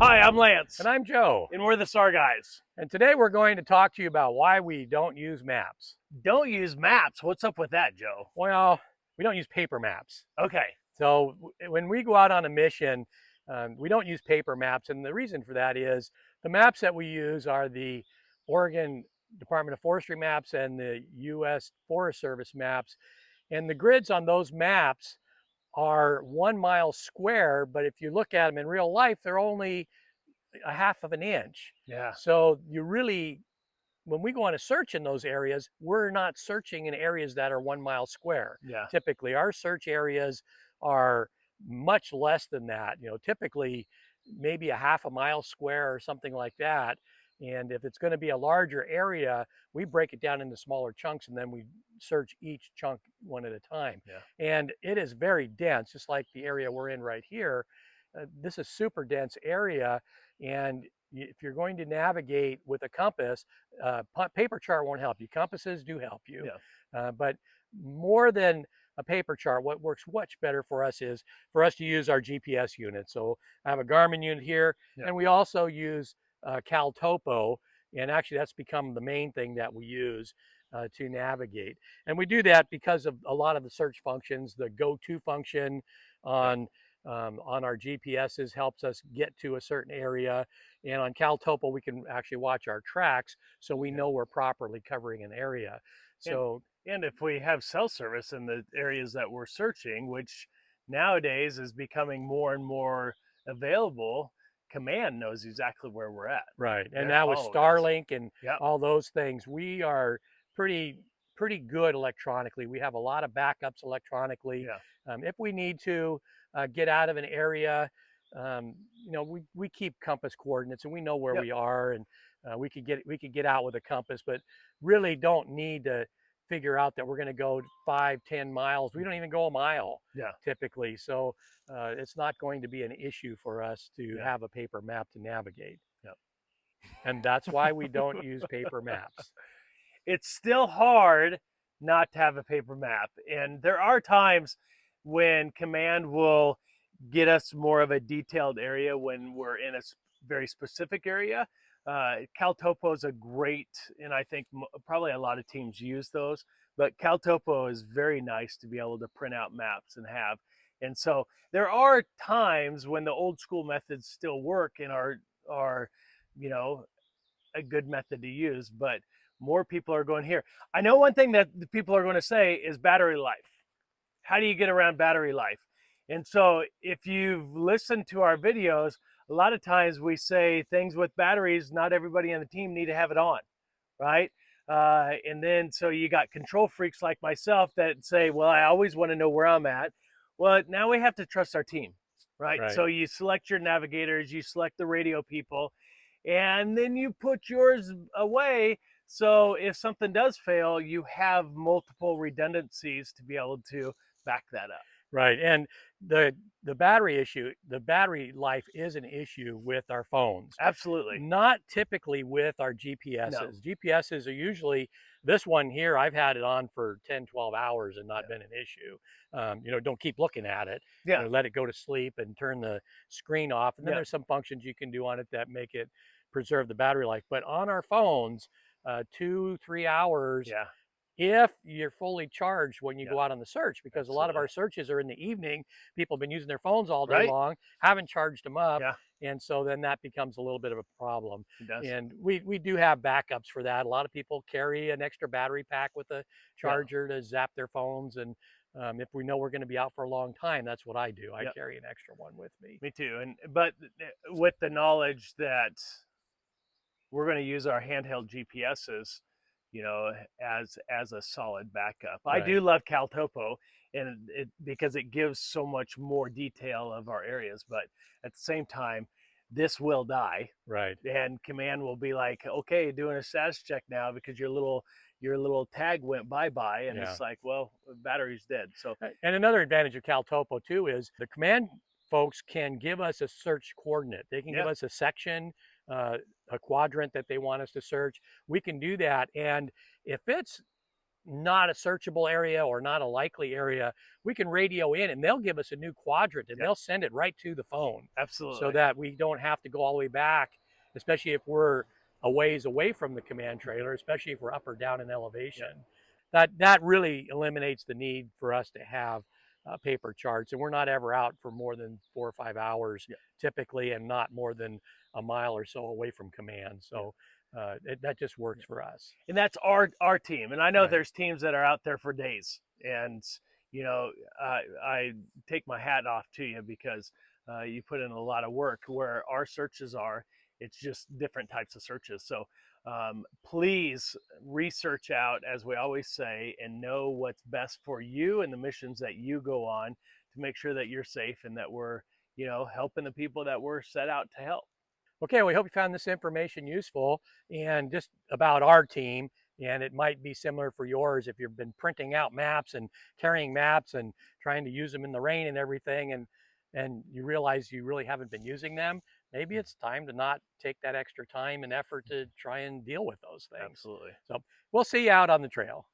Hi, I'm Lance, And I'm Joe. and we're the SAR guys. And today we're going to talk to you about why we don't use maps. Don't use maps. What's up with that, Joe? Well, we don't use paper maps. Okay. So when we go out on a mission, we don't use paper maps. And the reason for that is the maps that we use are the Oregon Department of Forestry maps and the U.S. Forest Service maps. And the grids on those maps are 1 mile square, but if you look at them in real life, they're only a half of an inch. Yeah. So you really, when we go on a search in those areas, we're not searching in areas that are 1 mile square. Yeah. Typically, our search areas are much less than that. Typically maybe a half a mile square or something like that. And if it's going to be a larger area, we break it down into smaller chunks and then we search each chunk one at a time. Yeah. And it is very dense, just like the area we're in right here. This is super dense area. And if you're going to navigate with a compass, paper chart won't help you. Compasses do help you. Yeah. But more than a paper chart, what works much better for us is for us to use our GPS unit. So I have a Garmin unit here, Yeah. and we also use CalTopo, and actually that's become the main thing that we use to navigate. And we do that because of a lot of the search functions. The go-to function on our GPSs helps us get to a certain area, and on CalTopo we can actually watch our tracks so we know we're properly covering an area. So And if we have cell service in the areas that we're searching, which nowadays is becoming more and more available, Command knows exactly where we're at. right, and They're now with following us. Starlink and Yep. all those things, we are pretty good electronically. We have a lot of backups electronically. Yeah. If we need to get out of an area, we keep compass coordinates and we know where Yep. we are, and we could get out with a compass, but really don't need to figure out that we're going to go 5-10 miles. We don't even go a mile Yeah. typically, so it's not going to be an issue for us to Yeah. have a paper map to navigate. Yep. And that's why we don't use paper maps. It's still hard not to have a paper map. And there are times when Command will get us more of a detailed area when we're in a very specific area. CalTopo is a great, and I think probably a lot of teams use those, but CalTopo is very nice to be able to print out maps and have. And so there are times when the old school methods still work and are you know, a good method to use, but more people are going here. I know one thing that the people are going to say is battery life. How do you get around battery life? And so if you've listened to our videos, a lot of times we say things with batteries, not everybody on the team need to have it on, right? And then so you got control freaks like myself that say, well, I always want to know where I'm at. Well, now we have to trust our team, right? Right. So you select your navigators, you select the radio people, and then you put yours away. So if something does fail, you have multiple redundancies to be able to back that up. Right. And the the battery life is an issue with our phones. Absolutely. Not typically with our No. GPSs. GPSs are usually, this one here, I've had it on for 10, 12 hours and not been an issue. Don't keep looking at it. Yeah. Let it go to sleep and turn the screen off. And then Yeah. there's some functions you can do on it that make it preserve the battery life. But on our phones, 2-3 hours, Yeah. if you're fully charged when you Yeah. go out on the search, because a lot of Absolutely. our searches are in the evening. People have been using their phones all day Right. long, haven't charged them up. Yeah. And so then that becomes a little bit of a problem. It does. And we do have backups for that. A lot of people carry an extra battery pack with a charger to zap their phones. And if we know we're going to be out for a long time, that's what I do. I carry an extra one with me. Me too. But with the knowledge that we're going to use our handheld GPSs, as a solid backup. Right. I do love CalTopo, and because it gives so much more detail of our areas. But at the same time, this will die. Right. And Command will be like, okay, doing a status check now because your little tag went bye-bye, and it's like, well, the battery's dead. So and another advantage of CalTopo too is the Command folks can give us a search coordinate. They can give us a section, a quadrant that they want us to search. We can do that, and if it's not a searchable area or not a likely area, we can radio in and they'll give us a new quadrant and Yeah, they'll send it right to the phone so absolutely. that we don't have to go all the way back, especially if we're a ways away from the command trailer, especially if we're up or down in Yeah, elevation. That really eliminates the need for us to have paper charts, and we're not ever out for more than 4 or 5 hours yeah, typically, and not more than a mile or so away from command. yeah. So that just works for us. And that's our team. And I know Right. there's teams that are out there for days, and you know, I take my hat off to you because you put in a lot of work. Where our searches are, it's just different types of searches. So please research out, as we always say, and know what's best for you and the missions that you go on to make sure that you're safe and that we're, helping the people that we're set out to help. Okay, we hope you found this information useful and just about our team. And it might be similar for yours if you've been printing out maps and carrying maps and trying to use them in the rain and everything, and you realize you really haven't been using them. Maybe it's time to not take that extra time and effort to try and deal with those things. Absolutely. So we'll see you out on the trail.